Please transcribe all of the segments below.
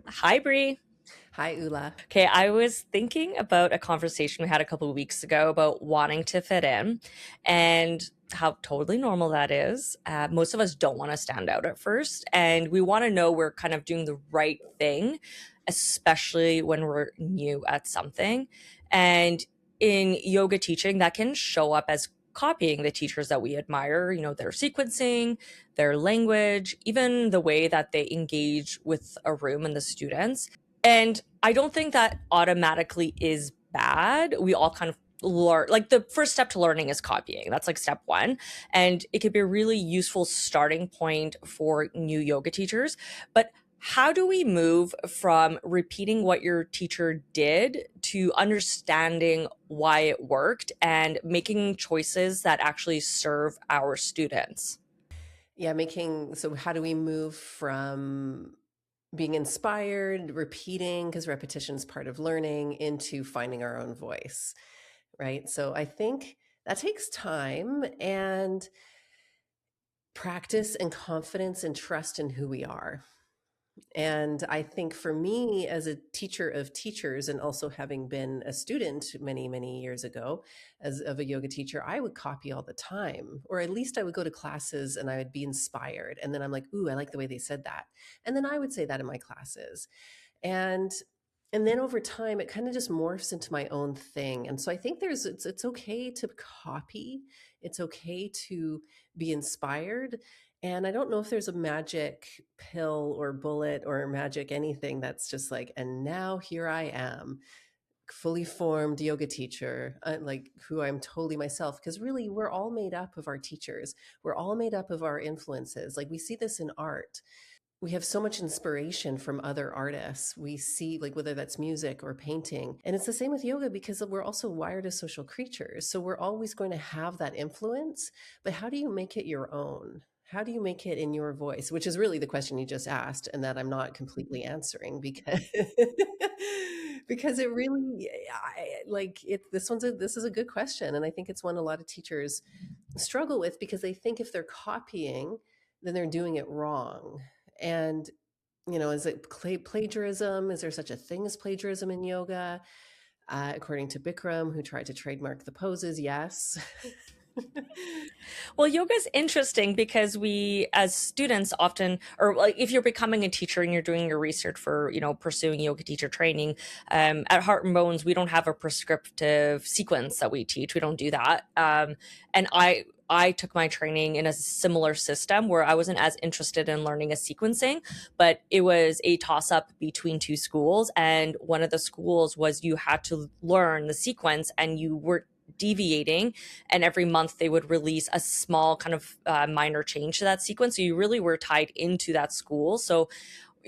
Hi, Brea. Hi, Ula. Okay, I was thinking about a conversation we had a couple of weeks ago about wanting to fit in and how totally normal that is. Most of us don't want to stand out at first, and we want to know we're kind of doing the right thing, especially when we're new at something. And in yoga teaching, that can show up as copying the teachers that we admire, their sequencing, their language, even the way that they engage with a room and the students. And I don't think that automatically is bad. We all kind of learn, like the first step to learning is copying. That's like step one. And it could be a really useful starting point for new yoga teachers. But how do we move from repeating what your teacher did to understanding why it worked and making choices that actually serve our students? Yeah, so how do we move from being inspired, repeating, because repetition is part of learning, into finding our own voice, right? So I think that takes time and practice and confidence and trust in who we are. And I think for me, as a teacher of teachers, and also having been a student many, many years ago as of a yoga teacher, I would copy all the time, or at least I would go to classes and I would be inspired. And then I'm like, ooh, I like the way they said that. And then I would say that in my classes. And and then over time, it kind of just morphs into my own thing. And so I think it's okay to copy. It's okay to be inspired. And I don't know if there's a magic pill or bullet or magic anything that's just like, and now here I am, fully formed yoga teacher, like who I'm totally myself. Because really, we're all made up of our teachers. We're all made up of our influences. Like we see this in art. We have so much inspiration from other artists. We see, like, whether that's music or painting. And it's the same with yoga because we're also wired as social creatures. So we're always going to have that influence. But how do you make it your own? How do you make it in your voice? Which is really the question you just asked, and that I'm not completely answering because because it really, like it. This is a good question, and I think it's one a lot of teachers struggle with because they think if they're copying, then they're doing it wrong. And, is it plagiarism? Is there such a thing as plagiarism in yoga? According to Bikram, who tried to trademark the poses, yes. Well, yoga is interesting because we, as students, often, or like if you're becoming a teacher and you're doing your research for, pursuing yoga teacher training, at Heart and Bones, we don't have a prescriptive sequence that we teach. We don't do that. And I took my training in a similar system where I wasn't as interested in learning a sequencing, but it was a toss up between two schools. And one of the schools was you had to learn the sequence and you were deviating, and every month they would release a small kind of minor change to that sequence, so you really were tied into that school. So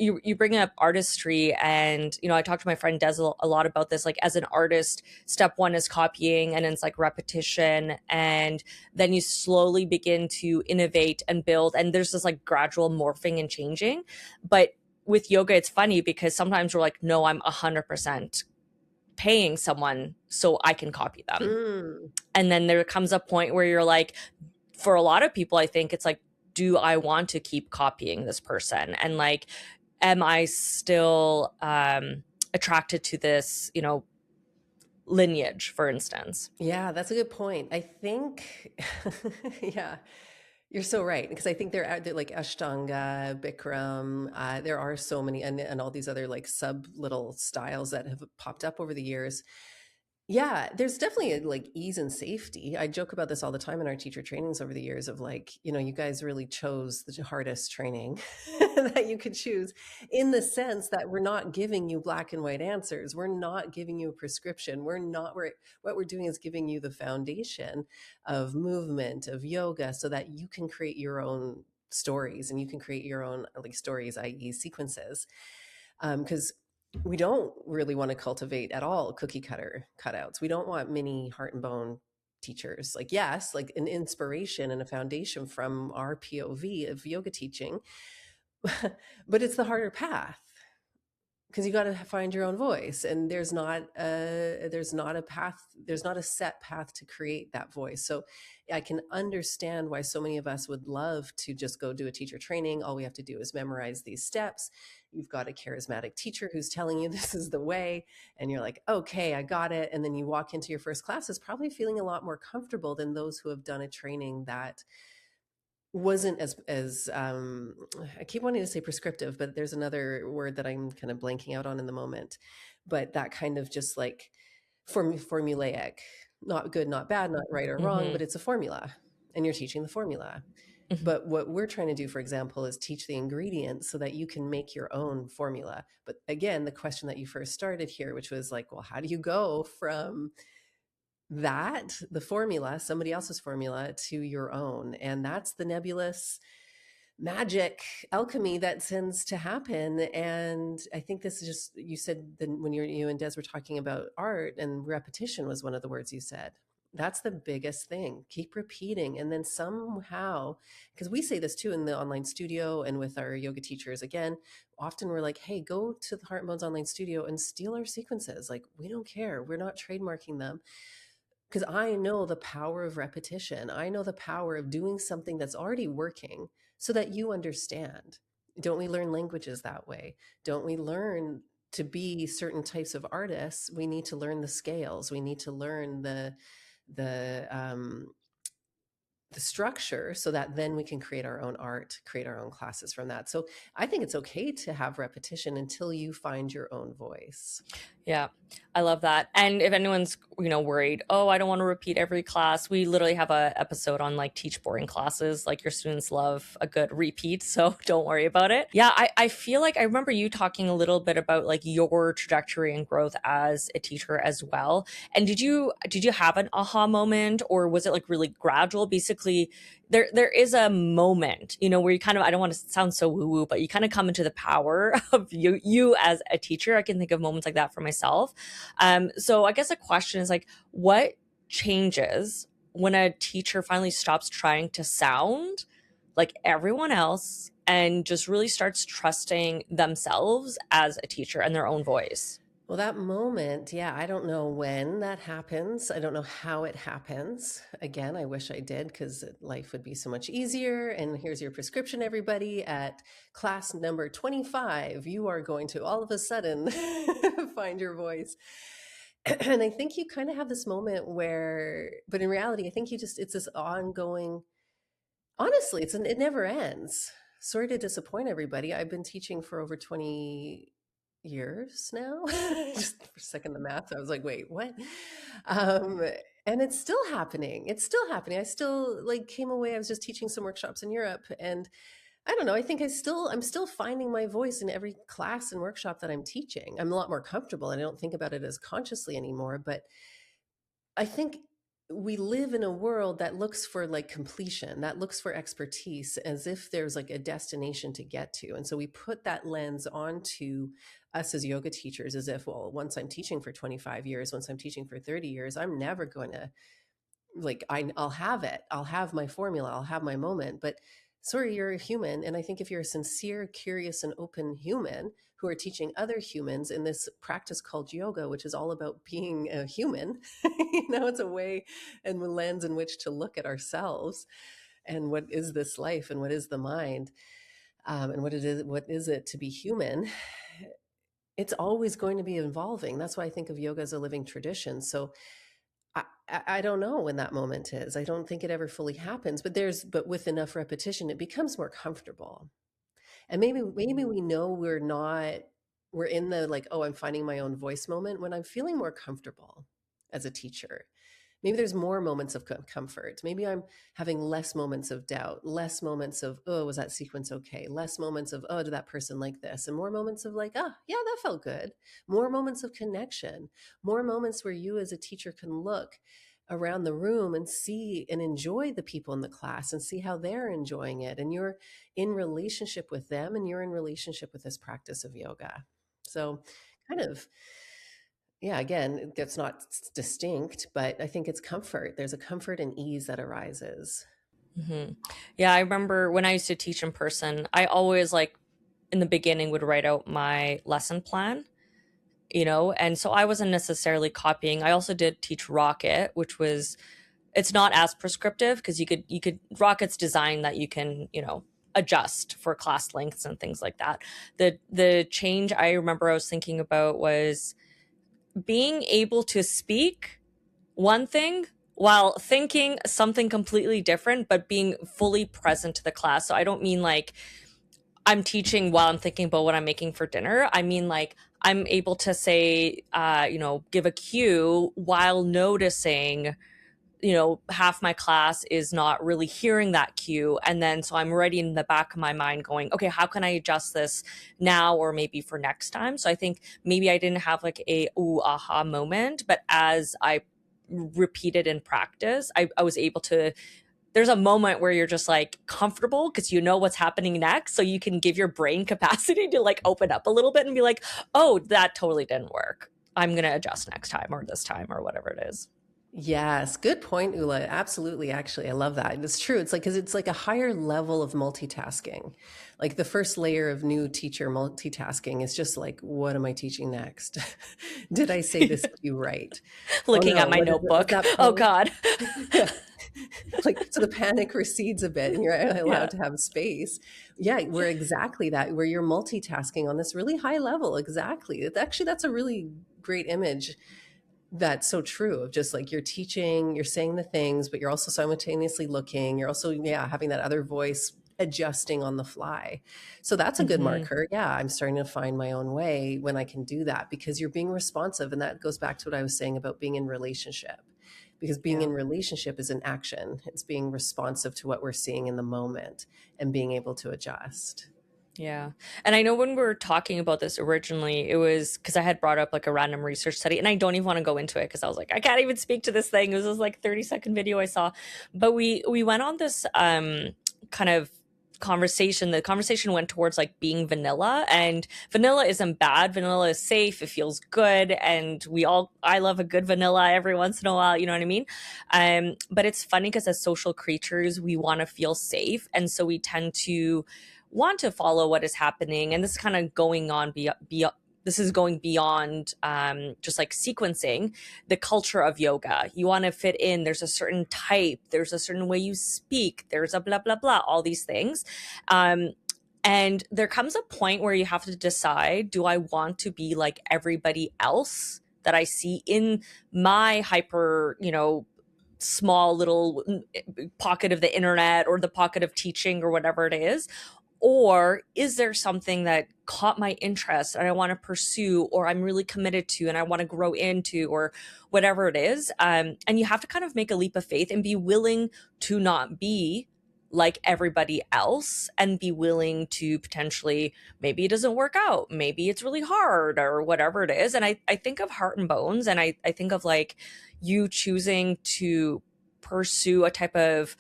you bring up artistry, and I talked to my friend Des a lot about this. Like, as an artist, step one is copying, and then it's like repetition, and then you slowly begin to innovate and build, and there's this like gradual morphing and changing. But with yoga, it's funny because sometimes we're like, no, I'm 100% paying someone so I can copy them. Mm. And then there comes a point where you're like, for a lot of people, I think it's like, do I want to keep copying this person? And like, am I still attracted to this, lineage, for instance? Yeah, that's a good point. I think, yeah, you're so right. Because I think they're like Ashtanga, Bikram. There are so many, and all these other like sub little styles that have popped up over the years. Yeah, there's definitely a, like, ease and safety. I joke about this all the time in our teacher trainings over the years of like, you guys really chose the hardest training that you could choose, in the sense that we're not giving you black and white answers. We're not giving you a prescription. What we're doing is giving you the foundation of movement, of yoga, so that you can create your own stories and you can create your own like stories, i.e. sequences. Because we don't really want to cultivate at all cookie cutter cutouts. We don't want mini heart and bone teachers. Like, yes, like an inspiration and a foundation from our POV of yoga teaching, but it's the harder path because you got to find your own voice, and there's not a path, there's not a set path to create that voice. So I can understand why so many of us would love to just go do a teacher training. All we have to do is memorize these steps, you've got a charismatic teacher who's telling you this is the way, and you're like, okay, I got it. And then you walk into your first class is probably feeling a lot more comfortable than those who have done a training that wasn't as I keep wanting to say prescriptive, but there's another word that I'm kind of blanking out on in the moment. But that kind of just like formulaic, not good, not bad, not right or wrong, Mm-hmm. but it's a formula, and you're teaching the formula. Mm-hmm. But what we're trying to do, for example, is teach the ingredients so that you can make your own formula. But again, the question that you first started here, which was like, well, how do you go from that, the formula, somebody else's formula, to your own? And that's the nebulous magic alchemy that tends to happen. And I think this is just, you said that when you and Des were talking about art, and repetition was one of the words you said. That's the biggest thing. Keep repeating. And then somehow, because we say this too in the online studio and with our yoga teachers, again, often we're like, hey, go to the Heart and Bones online studio and steal our sequences. Like, we don't care. We're not trademarking them, because I know the power of repetition. I know the power of doing something that's already working so that you understand. Don't we learn languages that way? Don't we learn to be certain types of artists? We need to learn the scales. We need to learn the the structure so that then we can create our own art, create our own classes from that. So I think it's okay to have repetition until you find your own voice. Yeah, I love that. And if anyone's, worried, oh, I don't want to repeat every class, we literally have a episode on like teach boring classes. Like your students love a good repeat, so don't worry about it. Yeah, I feel like I remember you talking a little bit about like your trajectory and growth as a teacher as well. And did you have an aha moment, or was it like really gradual? Basically, there is a moment, where you kind of, I don't want to sound so woo woo, but you kind of come into the power of you as a teacher. I can think of moments like that for myself. So I guess the question is like, what changes when a teacher finally stops trying to sound like everyone else and just really starts trusting themselves as a teacher and their own voice? Well, that moment, yeah, I don't know when that happens. I don't know how it happens. Again, I wish I did, because life would be so much easier. And here's your prescription, everybody. At class number 25, you are going to all of a sudden find your voice. And I think you kind of have this moment where, but in reality, I think it's this ongoing, honestly, it never ends. Sorry to disappoint everybody. I've been teaching for over 20 years now. Just for a second, the math, I was like, wait, what? Um, and it's still happening. It's still happening. I still like came away. I was just teaching some workshops in Europe, and I don't know. I think I'm still finding my voice in every class and workshop that I'm teaching. I'm a lot more comfortable, and I don't think about it as consciously anymore. But I think we live in a world that looks for like completion, that looks for expertise, as if there's like a destination to get to. And so we put that lens onto us as yoga teachers, as if, well, once I'm teaching for 25 years, once I'm teaching for 30 years, I'm never going to, like, I'll have it. I'll have my formula. I'll have my moment. But sorry, you're a human. And I think if you're a sincere, curious, and open human who are teaching other humans in this practice called yoga, which is all about being a human, it's a way and a lens in which to look at ourselves and what is this life and what is the mind, and what is it to be human. It's always going to be evolving. That's why I think of yoga as a living tradition. So I don't know when that moment is. I don't think it ever fully happens, but with enough repetition, it becomes more comfortable. And maybe we know we're in the like, oh, I'm finding my own voice moment when I'm feeling more comfortable as a teacher. Maybe there's more moments of comfort. Maybe I'm having less moments of doubt, less moments of, oh, was that sequence okay? Less moments of, oh, did that person like this? And more moments of like, oh, yeah, that felt good. More moments of connection, more moments where you as a teacher can look around the room and see and enjoy the people in the class and see how they're enjoying it. And you're in relationship with them, and you're in relationship with this practice of yoga. So kind of, yeah, again, that's not distinct, but I think it's comfort. There's a comfort and ease that arises. Hmm. Yeah, I remember when I used to teach in person, I always like in the beginning would write out my lesson plan, and so I wasn't necessarily copying. I also did teach Rocket, which was, it's not as prescriptive because you could Rocket's designed that you can, adjust for class lengths and things like that. The change I remember I was thinking about was being able to speak one thing while thinking something completely different, but being fully present to the class. So I don't mean like I'm teaching while I'm thinking about what I'm making for dinner. I mean, like, I'm able to say, give a cue while noticing, half my class is not really hearing that cue. And then so I'm already in the back of my mind going, okay, how can I adjust this now or maybe for next time? So I think maybe I didn't have like a ooh aha moment, but as I repeated in practice, I was able to, there's a moment where you're just like comfortable because you know what's happening next. So you can give your brain capacity to like open up a little bit and be like, oh, that totally didn't work. I'm going to adjust next time or this time or whatever it is. Yes, good point, Ula. Absolutely. Actually, I love that. It's true. It's like, because it's like a higher level of multitasking. Like the first layer of new teacher multitasking is just like, what am I teaching next? Did I say this cue right? Oh Looking at no, my what is it? What's notebook. that Oh, pose? God. Yeah. Like, so the panic recedes a bit and you're Yeah. allowed to have space. Yeah, we're exactly that, where you're multitasking on this really high level. Exactly. Actually, that's a really great image. That's so true, of just like you're teaching, you're saying the things, but you're also simultaneously looking. You're also, yeah, having that other voice adjusting on the fly. So that's a good Hmm. marker. Yeah, I'm starting to find my own way when I can do that, because you're being responsive. And that goes back to what I was saying about being in relationship, because being Yeah. in relationship is an action. It's being responsive to what we're seeing in the moment and being able to adjust. Yeah. And I know when we were talking about this originally, it was because I had brought up like a random research study, and I don't even want to go into it because I was like, I can't even speak to this thing. It was this like 30-second video I saw. But we went on this kind of conversation. The conversation went towards like being vanilla, and vanilla isn't bad. Vanilla is safe, it feels good, and I love a good vanilla every once in a while, you know what I mean? But it's funny because as social creatures, we want to feel safe, and so we tend to want to follow what is happening. And this is kind of going on beyond this is going beyond just like sequencing the culture of yoga. You want to fit in. There's a certain type. There's a certain way you speak. There's a blah, blah, blah, all these things. Um, and there comes a point where you have to decide, do I want to be like everybody else that I see in my hyper, small little pocket of the internet or the pocket of teaching or whatever it is? Or is there something that caught my interest and I want to pursue, or I'm really committed to and I want to grow into, or whatever it is? And you have to kind of make a leap of faith and be willing to not be like everybody else, and be willing to potentially, maybe it doesn't work out, maybe it's really hard or whatever it is. And I think of Heart and Bones, and I think of like you choosing to pursue a type of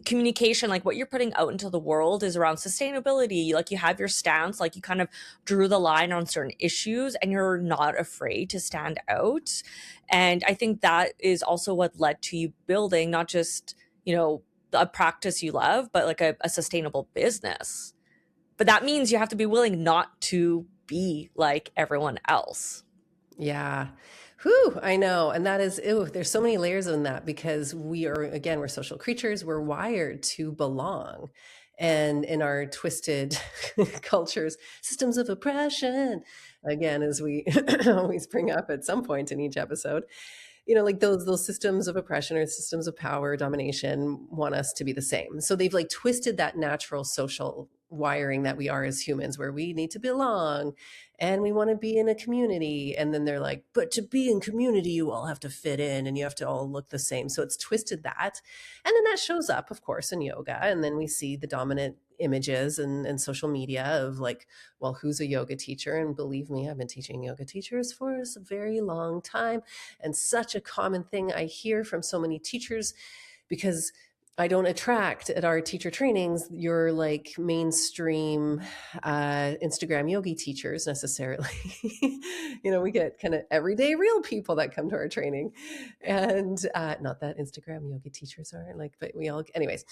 communication, like what you're putting out into the world is around sustainability. Like you have your stance, like you kind of drew the line on certain issues and you're not afraid to stand out. And I think that is also what led to you building not just, a practice you love, but like a sustainable business. But that means you have to be willing not to be like everyone else. Yeah. Whew, I know. And that is, ew, there's so many layers in that, because we are, again, we're social creatures. We're wired to belong. And in our twisted cultures, systems of oppression, again, as we always bring up at some point in each episode, like those systems of oppression or systems of power domination want us to be the same. So they've like twisted that natural social wiring that we are as humans, where we need to belong and we want to be in a community. And then they're like, but to be in community, you all have to fit in and you have to all look the same. So it's twisted that. And then that shows up, of course, in yoga. And then we see the dominant images and social media of like, well, who's a yoga teacher? And believe me, I've been teaching yoga teachers for a very long time. And such a common thing I hear from so many teachers, because I don't attract at our teacher trainings your like mainstream Instagram yogi teachers necessarily. We get kind of everyday real people that come to our training, and not that Instagram yogi teachers are like, but we all, anyways.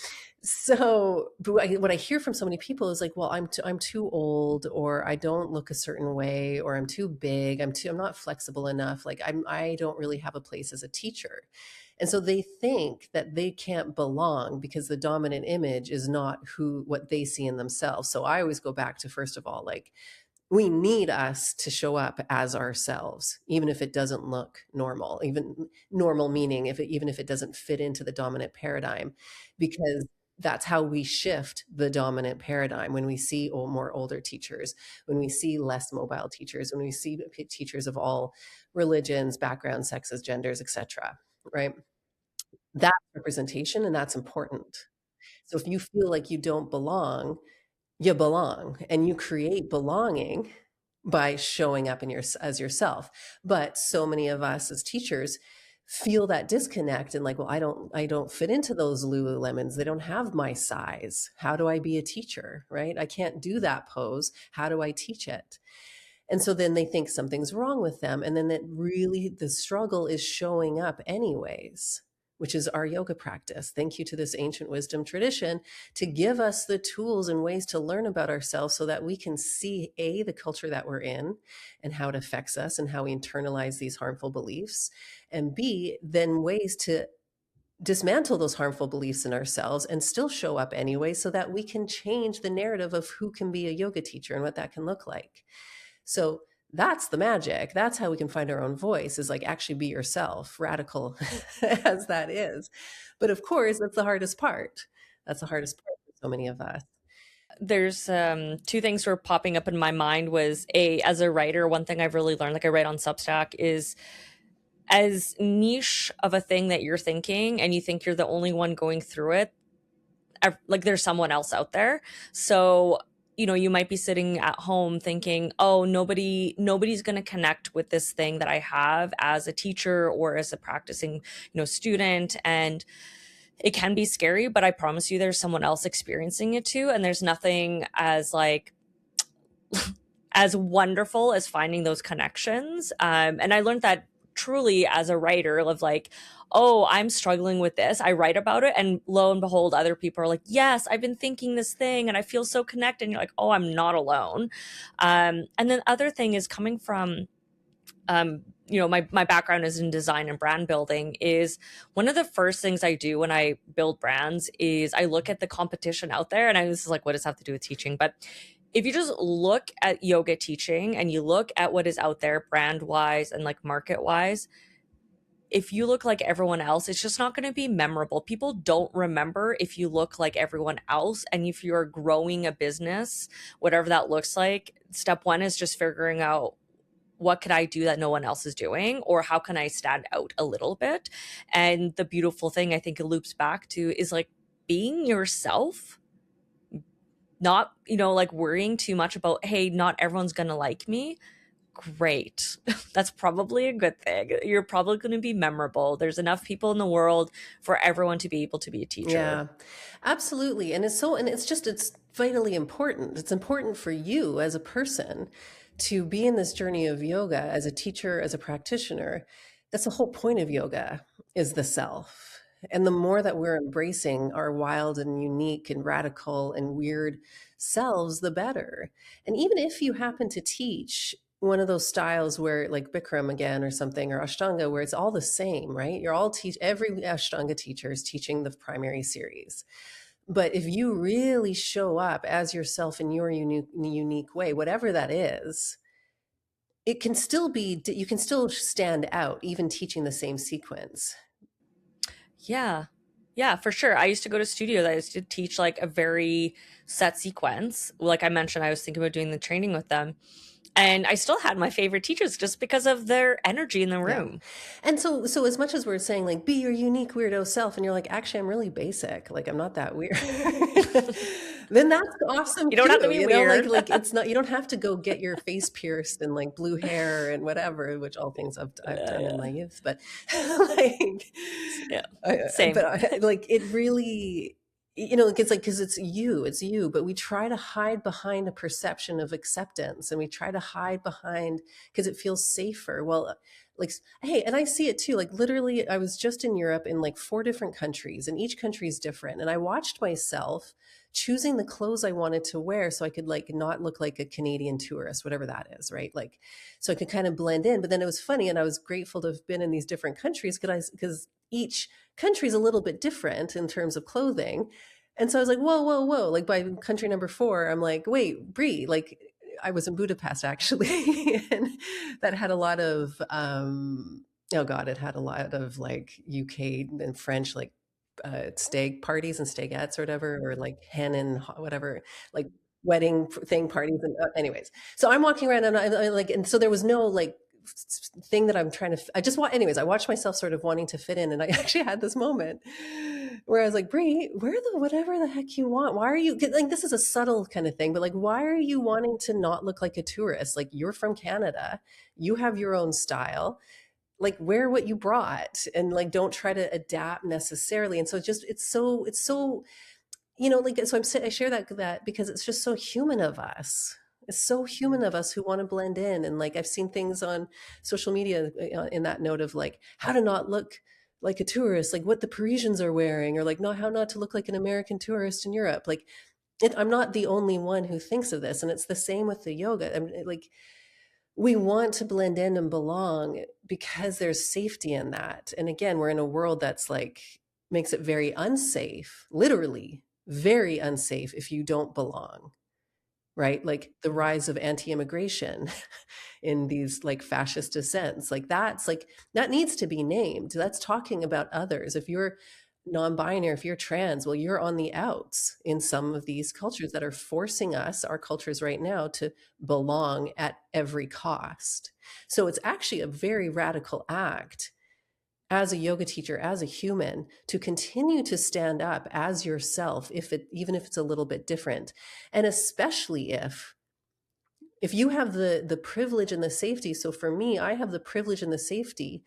So, but what I hear from so many people is like, well, I'm too old, or I don't look a certain way, or I'm too big, I'm not flexible enough. Like I don't really have a place as a teacher. And so they think that they can't belong because the dominant image is not what they see in themselves. So I always go back to, first of all, like, we need us to show up as ourselves, even if it doesn't look normal, even normal meaning even if it doesn't fit into the dominant paradigm, because that's how we shift the dominant paradigm. When we see more older teachers, when we see less mobile teachers, when we see teachers of all religions, backgrounds, sexes, genders, etc., right? That's representation, and that's important. So if you feel like you don't belong, you belong, and you create belonging by showing up as yourself. But so many of us as teachers feel that disconnect, and like, well, I don't fit into those Lululemons. They don't have my size. How do I be a teacher, right? I can't do that pose. How do I teach it? And so then they think something's wrong with them. And then the struggle is showing up anyways, which is our yoga practice. Thank you to this ancient wisdom tradition to give us the tools and ways to learn about ourselves so that we can see the culture that we're in and how it affects us and how we internalize these harmful beliefs, and B, then ways to dismantle those harmful beliefs in ourselves and still show up anyway, so that we can change the narrative of who can be a yoga teacher and what that can look like. So that's the magic. That's how we can find our own voice, is like, actually be yourself, radical as that is. But of course, that's the hardest part. That's the hardest part for so many of us. There's two things were popping up in my mind. Was as a writer, one thing I've really learned, like I write on Substack, is as niche of a thing that you're thinking and you think you're the only one going through it, like there's someone else out there. So you might be sitting at home thinking, oh, nobody's going to connect with this thing that I have as a teacher or as a practicing student. And it can be scary, but I promise you there's someone else experiencing it too. And there's nothing as like as wonderful as finding those connections. And I learned that truly as a writer, of like, oh, I'm struggling with this. I write about it, and lo and behold, other people are like, yes, I've been thinking this thing and I feel so connected. And you're like, oh, I'm not alone. And then other thing is coming from my background is in design and brand building. Is one of the first things I do when I build brands is I look at the competition out there. And this is like, what does it have to do with teaching? But if you just look at yoga teaching and you look at what is out there brand wise and like market wise, if you look like everyone else, it's just not going to be memorable. People don't remember if you look like everyone else. And if you're growing a business, whatever that looks like, step one is just figuring out, what could I do that no one else is doing? Or how can I stand out a little bit? And the beautiful thing I think it loops back to is like being yourself, not, like worrying too much about, hey, not everyone's going to like me. Great. That's probably a good thing. You're probably going to be memorable. There's enough people in the world for everyone to be able to be a teacher. Yeah, absolutely. And it's vitally important. It's important for you as a person to be in this journey of yoga as a teacher, as a practitioner. That's the whole point of yoga, is the self. And the more that we're embracing our wild and unique and radical and weird selves, the better. And even if you happen to teach one of those styles where, like Bikram again or something, or Ashtanga, where it's all the same, right? Every Ashtanga teacher is teaching the primary series. But if you really show up as yourself in your unique way, whatever that is, you can still stand out even teaching the same sequence. Yeah. Yeah, for sure. I used to go to studios. I used to teach like a very set sequence. Like I mentioned, I was thinking about doing the training with them. And I still had my favorite teachers just because of their energy in the room. Yeah. And so as much as we're saying like, be your unique weirdo self, and you're like, actually, I'm really basic. Like, I'm not that weird. Then that's awesome. You don't have to be weird. Like it's not, you don't have to go get your face pierced and like blue hair and whatever, which all things I've done in my youth. But like, same. Like it really, it's like, because it's you, but we try to hide behind a perception of acceptance, and we try to hide behind, because it feels safer. Well, Like, hey, and I see it too. Like literally, I was just in Europe in like 4 different countries, and each country is different. And I watched myself choosing the clothes I wanted to wear so I could like not look like a Canadian tourist, whatever that is, right? Like, so I could kind of blend in. But then it was funny, and I was grateful to have been in these different countries because each country is a little bit different in terms of clothing. And so I was like, whoa, whoa, whoa. Like by country number 4, I'm like, wait, Brie, like I was in Budapest actually, and that had a lot of, oh God, it had a lot of like UK and French, like stag parties and stagettes or whatever, or like hen and whatever, like wedding thing parties. And anyways, so I'm walking around and I like, and so there was no like thing that I'm trying to, I just want, anyways, I watched myself sort of wanting to fit in. And I actually had this moment where I was like, Brie, wear the whatever the heck you want. Why are you, like, this is a subtle kind of thing, but like, why are you wanting to not look like a tourist? Like, you're from Canada, you have your own style, like wear what you brought, and like don't try to adapt necessarily. And so just it's so like, so I share that because it's just so human of us. It's so human of us who want to blend in. And like I've seen things on social media in that note of like how to not look like a tourist, like what the Parisians are wearing, or like not how not to look like an American tourist in Europe. Like I'm not the only one who thinks of this, and it's the same with the yoga. I mean, like we want to blend in and belong because there's safety in that. And again, we're in a world that's like makes it very unsafe, literally very unsafe if you don't belong, right? Like the rise of anti-immigration in these like fascist dissents, like that's like that needs to be named. That's talking about others. If you're non-binary, if you're trans, well, you're on the outs in some of these cultures that are forcing us, our cultures right now, to belong at every cost. So it's actually a very radical act as a yoga teacher, as a human, to continue to stand up as yourself, even if it's a little bit different. And especially if you have the privilege and the safety. So for me, I have the privilege and the safety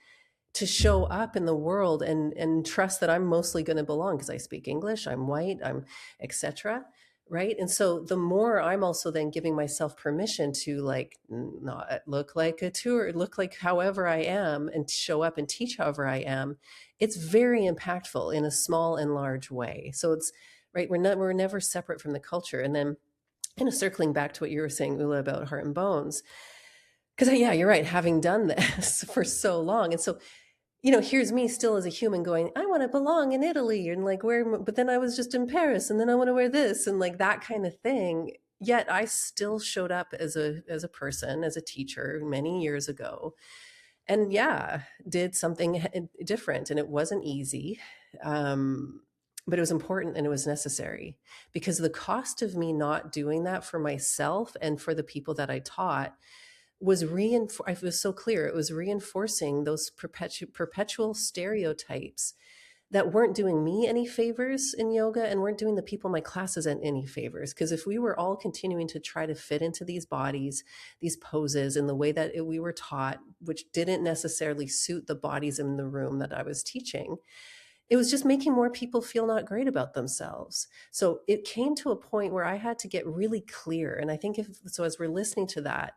to show up in the world and trust that I'm mostly going to belong because I speak English, I'm white, I'm etc. Right. And so the more I'm also then giving myself permission to like not look like a tour, look like however I am, and show up and teach however I am, it's very impactful in a small and large way. So it's right, we're never separate from the culture. And then kind of circling back to what you were saying, Ula, about heart and bones, because yeah, you're right, having done this for so long. And so here's me still as a human going, I want to belong in Italy and like where, but then I was just in Paris and then I want to wear this and like that kind of thing. Yet I still showed up as a person, as a teacher many years ago. And yeah, did something different, and it wasn't easy. But it was important and it was necessary, because the cost of me not doing that for myself and for the people that I taught was it was so clear, it was reinforcing those perpetual stereotypes that weren't doing me any favors in yoga and weren't doing the people in my classes any favors. Because if we were all continuing to try to fit into these bodies, these poses in the way that we were taught, which didn't necessarily suit the bodies in the room that I was teaching, it was just making more people feel not great about themselves. So it came to a point where I had to get really clear. And I think as we're listening to that,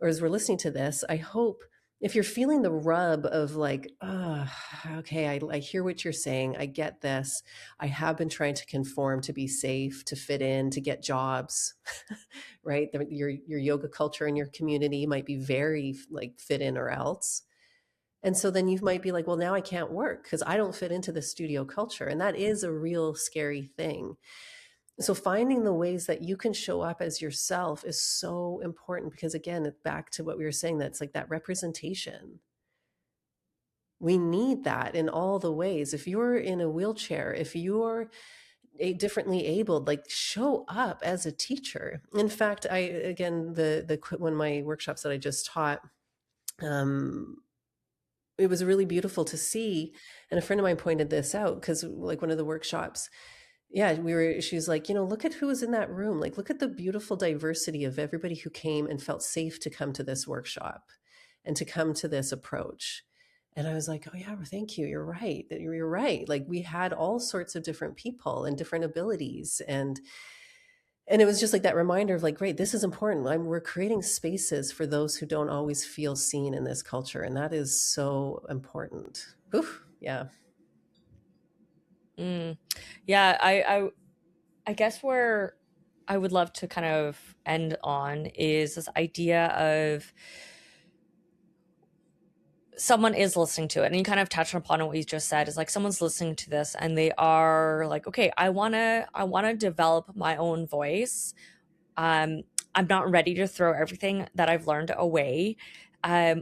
or as we're listening to this, I hope if you're feeling the rub of like, oh, okay, I hear what you're saying. I get this. I have been trying to conform to be safe, to fit in, to get jobs, right? Your yoga culture and your community might be very like fit in or else. And so then you might be like, well, now I can't work because I don't fit into the studio culture. And that is a real scary thing. So finding the ways that you can show up as yourself is so important, because again, it's back to what we were saying, that's like that representation. We need that in all the ways. If you're in a wheelchair, if you're differently abled, like show up as a teacher. In fact, the one of my workshops that I just taught, it was really beautiful to see. And a friend of mine pointed this out, because like one of the workshops, yeah, she's like, look at who was in that room. Like, look at the beautiful diversity of everybody who came and felt safe to come to this workshop and to come to this approach. And I was like, oh yeah, well, thank you. You're right. You're right. Like we had all sorts of different people and different abilities. And And it was just like that reminder of like, great, this is important. We're creating spaces for those who don't always feel seen in this culture. And that is so important. Oof, yeah. Mm. Yeah, I guess where I would love to kind of end on is this idea of someone is listening to it, and you kind of touched upon what you just said, is like someone's listening to this and they are like, okay, I want to develop my own voice. um I'm not ready to throw everything that I've learned away.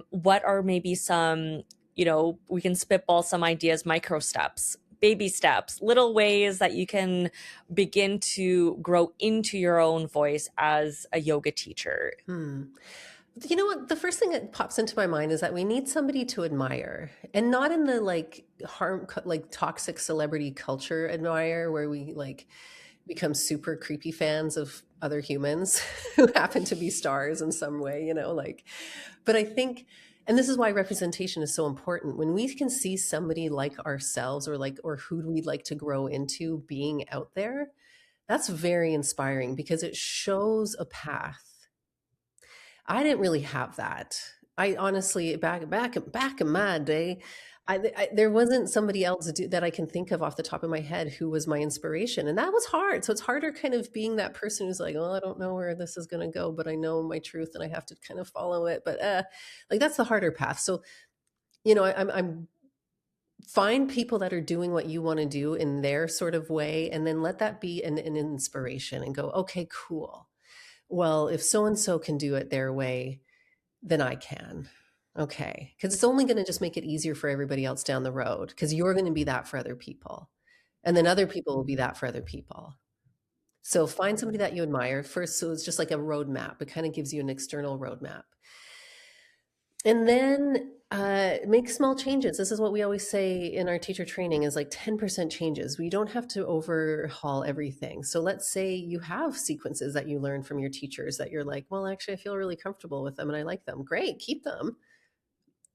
What are maybe some, we can spitball some ideas, micro steps, baby steps, little ways that you can begin to grow into your own voice as a yoga teacher? Hmm. You know what? The first thing that pops into my mind is that we need somebody to admire, and not in the like like toxic celebrity culture admire, where we like become super creepy fans of other humans who happen to be stars in some way, like, but I think, and this is why representation is so important. When we can see somebody like ourselves or who we'd like to grow into being out there, that's very inspiring because it shows a path. I didn't really have that. I honestly, back in my day, there wasn't somebody else that I can think of off the top of my head who was my inspiration, and that was hard. So it's harder, kind of being that person who's like, "Oh, I don't know where this is going to go, but I know my truth, and I have to kind of follow it." But like that's the harder path. So I'm find people that are doing what you want to do in their sort of way, and then let that be an inspiration, and go, "Okay, cool. Well, if so and so can do it their way, then I can." Okay. Because it's only going to just make it easier for everybody else down the road, because you're going to be that for other people. And then other people will be that for other people. So find somebody that you admire first. So it's just like a roadmap. It kind of gives you an external roadmap. And then make small changes. This is what we always say in our teacher training, is like 10% changes. We don't have to overhaul everything. So let's say you have sequences that you learn from your teachers that you're like, well, actually, I feel really comfortable with them and I like them. Great, keep them.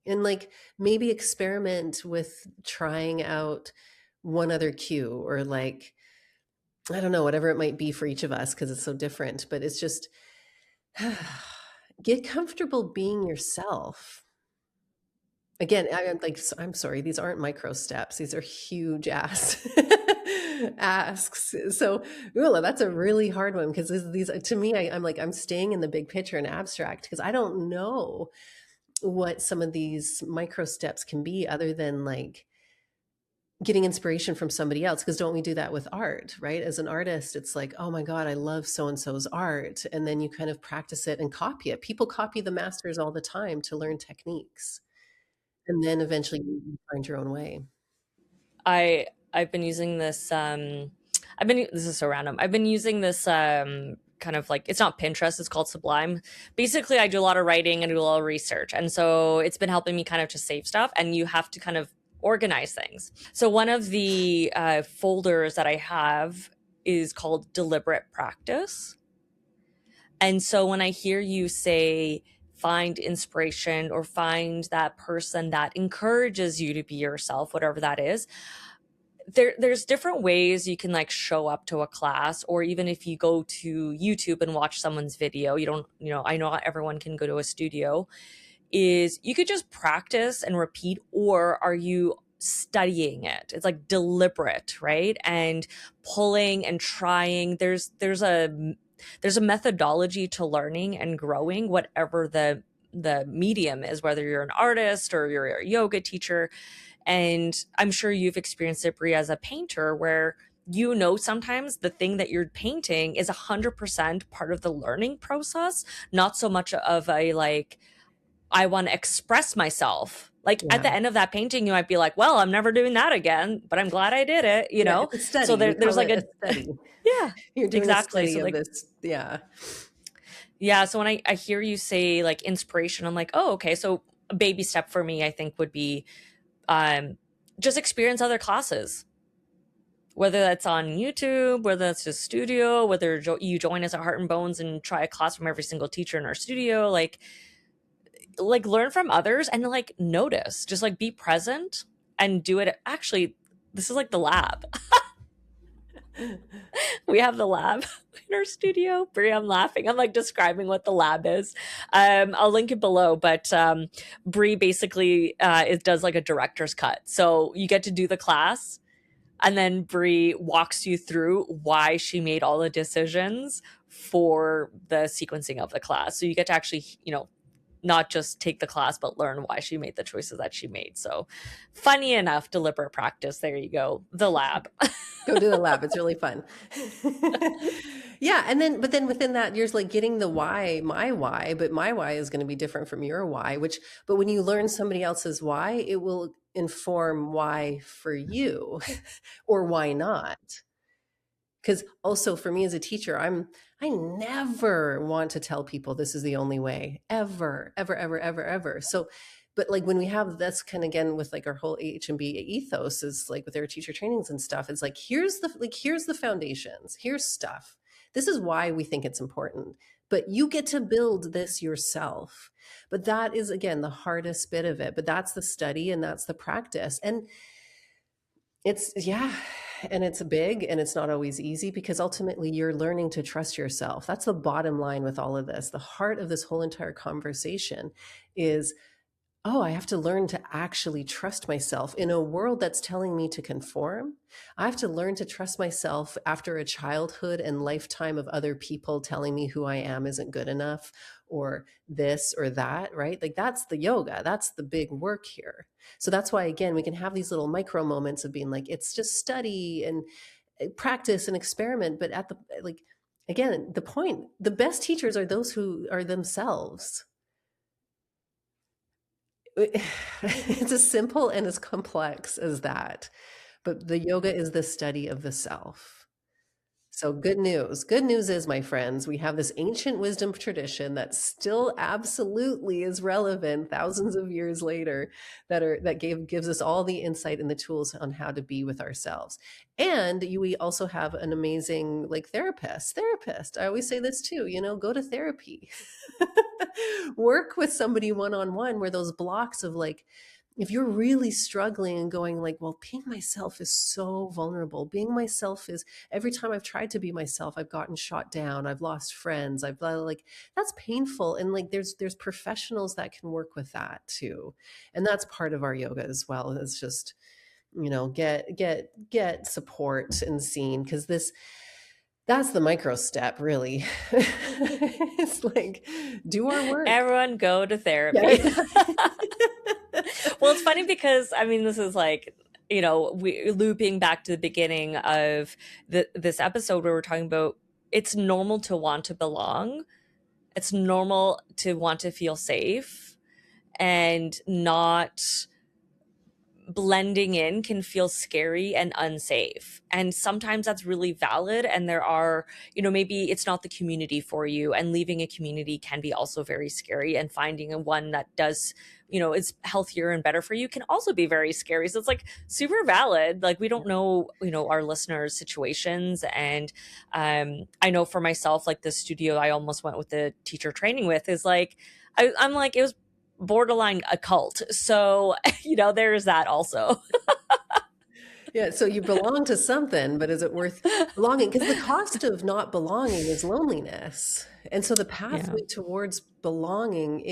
And like maybe experiment with trying out one other cue, or like, I don't know, whatever it might be for each of us, because it's so different. But it's just get comfortable being yourself. Again, I'm like, I'm sorry, these aren't micro steps. These are huge ass asks. So, Ula, that's a really hard one, because these to me, I'm like, I'm staying in the big picture and abstract, because I don't know what some of these micro steps can be, other than like getting inspiration from somebody else. Because don't we do that with art, right? As an artist, it's like, oh my God, I love so and so's art. And then you kind of practice it and copy it. People copy the masters all the time to learn techniques. And then eventually you find your own way. I've been using this this is so random. I've been using this kind of like, it's not Pinterest, it's called Sublime. Basically, I do a lot of writing and do a lot of research. And so it's been helping me kind of to save stuff, and you have to kind of organize things. So one of the folders that I have is called deliberate practice. And so when I hear you say find inspiration or find that person that encourages you to be yourself, whatever that is, there's different ways you can like show up to a class. Or even if you go to YouTube and watch someone's video, you don't, I know not everyone can go to a studio, is you could just practice and repeat. Or are you studying it? It's like deliberate, right? And pulling and trying. There's a methodology to learning and growing, whatever the medium is, whether you're an artist or you're a yoga teacher. And I'm sure you've experienced it, Brie, as a painter, where sometimes the thing that you're painting is 100% part of the learning process, not so much of a like, I want to express myself. Like at Yeah. the end of that painting, you might be like, well, I'm never doing that again, but I'm glad I did it, Yeah. It's a So study. We there's call like it a, a study. yeah, You're doing a exactly. study So of like, this. Yeah. yeah. So when I hear you say like inspiration, I'm like, oh, okay. So a baby step for me, I think, would be um, just experience other classes, whether that's on YouTube, whether that's a studio, whether you join us at Heart and Bones and try a class from every single teacher in our studio, like learn from others and like notice, just like be present and do it. Actually, this is like the lab. We have the lab in our studio. Brie, I'm laughing. I'm like describing what the lab is. I'll link it below, but Brie basically it does like a director's cut. So you get to do the class, and then Brie walks you through why she made all the decisions for the sequencing of the class. So you get to actually, not just take the class, but learn why she made the choices that she made. So funny enough, deliberate practice. There you go. The lab. Go do the lab. It's really fun. Yeah. But then within that, you're like getting the why, my why, but my why is going to be different from your why, but when you learn somebody else's why, it will inform why for you or why not. Because also for me as a teacher, I never want to tell people this is the only way, ever, ever, ever, ever, ever. So, but like when we have this kind of again with like our whole H&B ethos is like with their teacher trainings and stuff, it's like here's the foundations, here's stuff. This is why we think it's important, but you get to build this yourself. But that is again the hardest bit of it. But that's the study and that's the practice. And it's, yeah, and it's big and it's not always easy because ultimately you're learning to trust yourself. That's the bottom line with all of this. The heart of this whole entire conversation is, oh, I have to learn to actually trust myself in a world that's telling me to conform. I have to learn to trust myself after a childhood and lifetime of other people telling me who I am isn't good enough or this or that, right? Like that's the yoga. That's the big work here. So that's why, again, we can have these little micro moments of being like, it's just study and practice and experiment. But at the, like, again, the point, the best teachers are those who are themselves. It's as simple and as complex as that. But the yoga is the study of the self. So good news. Good news is, my friends, we have this ancient wisdom tradition that still absolutely is relevant thousands of years later that gives us all the insight and the tools on how to be with ourselves. And we also have an amazing like therapist. I always say this too, go to therapy. Work with somebody one-on-one where those blocks of like if you're really struggling and going like, well, being myself is so vulnerable. Being myself is every time I've tried to be myself, I've gotten shot down. I've lost friends. I've like, that's painful. And like, there's professionals that can work with that too. And that's part of our yoga as well. It's just, get support and seen because that's the micro step really. It's like, do our work. Everyone go to therapy. Yeah. Well, it's funny because I mean, this is like, we looping back to the beginning of this episode where we're talking about it's normal to want to belong. It's normal to want to feel safe and not blending in can feel scary and unsafe. And sometimes that's really valid. And there are, maybe it's not the community for you. And leaving a community can be also very scary. And finding a one that does, is healthier and better for you can also be very scary. So it's like super valid. Like we don't know, our listeners' situations. And I know for myself, like the studio I almost went with the teacher training with is like, I'm like, it was borderline a cult. So, there's that also. Yeah, so you belong to something, but is it worth belonging? Because the cost of not belonging is loneliness. And so the pathway towards belonging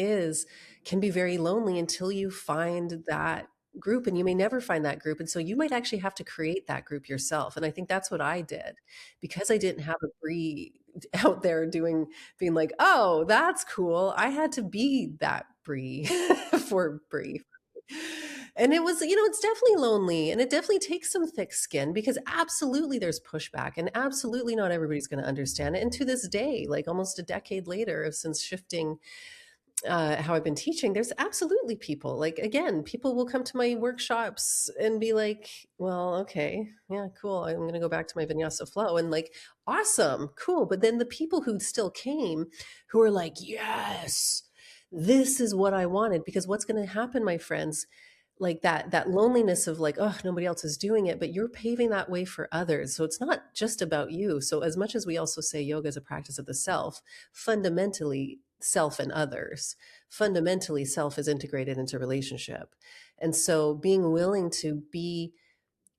can be very lonely until you find that group, and you may never find that group. And so you might actually have to create that group yourself. And I think that's what I did because I didn't have a Brie out there being like, oh, that's cool. I had to be that Brie for Brie. And it was, it's definitely lonely and it definitely takes some thick skin because absolutely there's pushback and absolutely not everybody's going to understand it. And to this day, like almost a decade later, since shifting how I've been teaching, there's absolutely people like, again, people will come to my workshops and be like, well, okay, yeah, cool. I'm going to go back to my vinyasa flow and like, awesome, cool. But then the people who still came who are like, yes, this is what I wanted, because what's going to happen, my friends, like that loneliness of like, oh, nobody else is doing it, but you're paving that way for others. So it's not just about you. So as much as we also say yoga is a practice of the self, fundamentally self and others, fundamentally self is integrated into relationship. And so being willing to be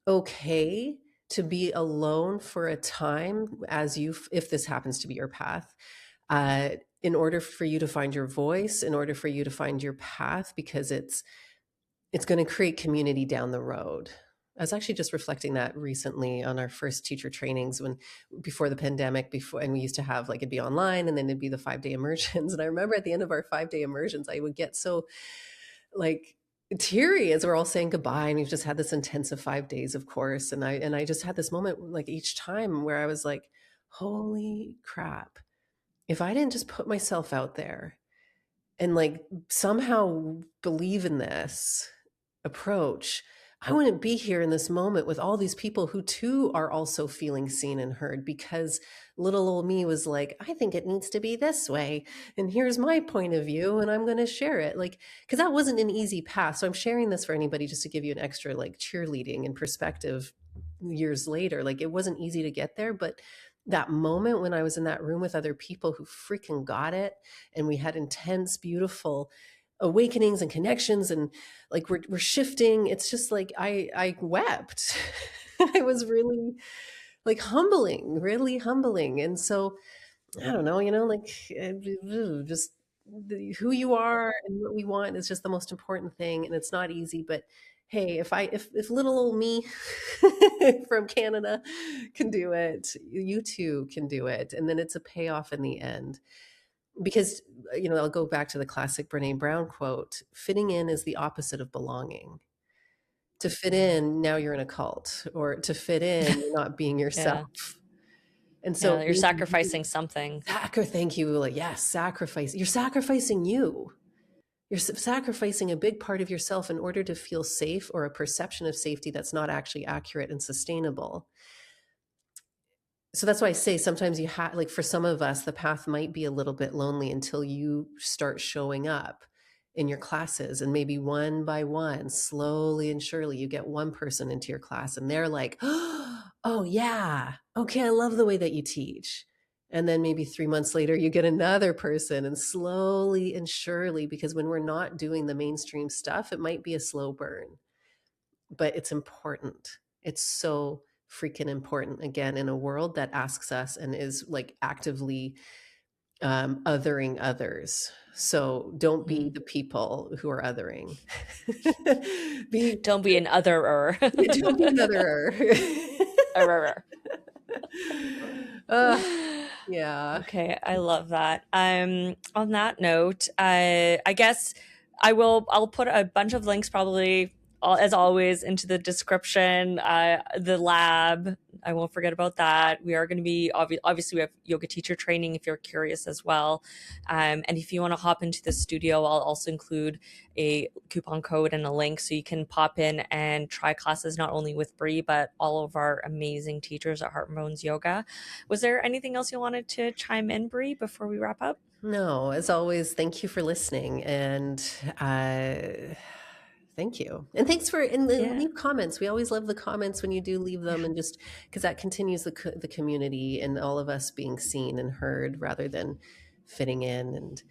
okay to be alone for a time as you, if this happens to be your path, uh, in order for you to find your voice, in order for you to find your path, because it's going to create community down the road. I was actually just reflecting that recently on our first teacher trainings when before the pandemic, before, and we used to have like it'd be online and then it'd be the 5-day immersions. And I remember at the end of our 5-day immersions, I would get so like teary as we're all saying goodbye, and we've just had this intensive 5 days, of course. And I just had this moment like each time where I was like, holy crap, if I didn't just put myself out there and like somehow believe in this approach, I wouldn't be here in this moment with all these people who too are also feeling seen and heard, because little old me was like, I think it needs to be this way. And here's my point of view, and I'm going to share it. Like, because that wasn't an easy path. So I'm sharing this for anybody just to give you an extra like cheerleading and perspective years later. Like, it wasn't easy to get there, but that moment when I was in that room with other people who freaking got it, and we had intense, beautiful awakenings and connections, and like we're shifting, it's just like I wept. It was really like humbling, really humbling. And so I don't know, like just who you are and what we want is just the most important thing, and it's not easy. But hey, if little old me from Canada can do it, you too can do it, and then it's a payoff in the end. Because I'll go back to the classic Brene Brown quote: fitting in is the opposite of belonging. To fit in, now you're in a cult, or to fit in, you're not being Yeah. yourself. And so Yeah, you're sacrificing something. thank you, Ula. Yes, sacrifice. You're sacrificing you. You're sacrificing a big part of yourself in order to feel safe, or a perception of safety that's not actually accurate and sustainable. So that's why I say sometimes you have, like, for some of us, the path might be a little bit lonely until you start showing up in your classes, and maybe one by one, slowly and surely, you get one person into your class and they're like, oh yeah, okay, I love the way that you teach. And then maybe 3 months later you get another person, and slowly and surely, because when we're not doing the mainstream stuff, it might be a slow burn, but it's important. It's so freaking important, again, in a world that asks us and is like actively othering others. So don't be Mhm. the people who are othering. Be Don't be an otherer. don't be another. Error. uh, yeah. Okay, I love that. On that note, I guess I'll put a bunch of links probably as always into the description. The lab, I won't forget about that. We are going to be obviously we have yoga teacher training if you're curious as well. And if you want to hop into the studio, I'll also include a coupon code and a link so you can pop in and try classes not only with Brea but all of our amazing teachers at Heart and Bones Yoga. Was there anything else you wanted to chime in, Brea, before we wrap up? No, as always, thank you for listening, and thank you, and thanks for and Yeah. leave comments. We always love the comments when you do leave them, and just because that continues the community and all of us being seen and heard, rather than fitting in and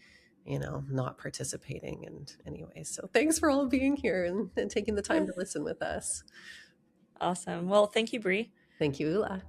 not participating. And anyway, so thanks for all being here and taking the time to listen with us. Awesome. Well, thank you, Brea. Thank you, Ula.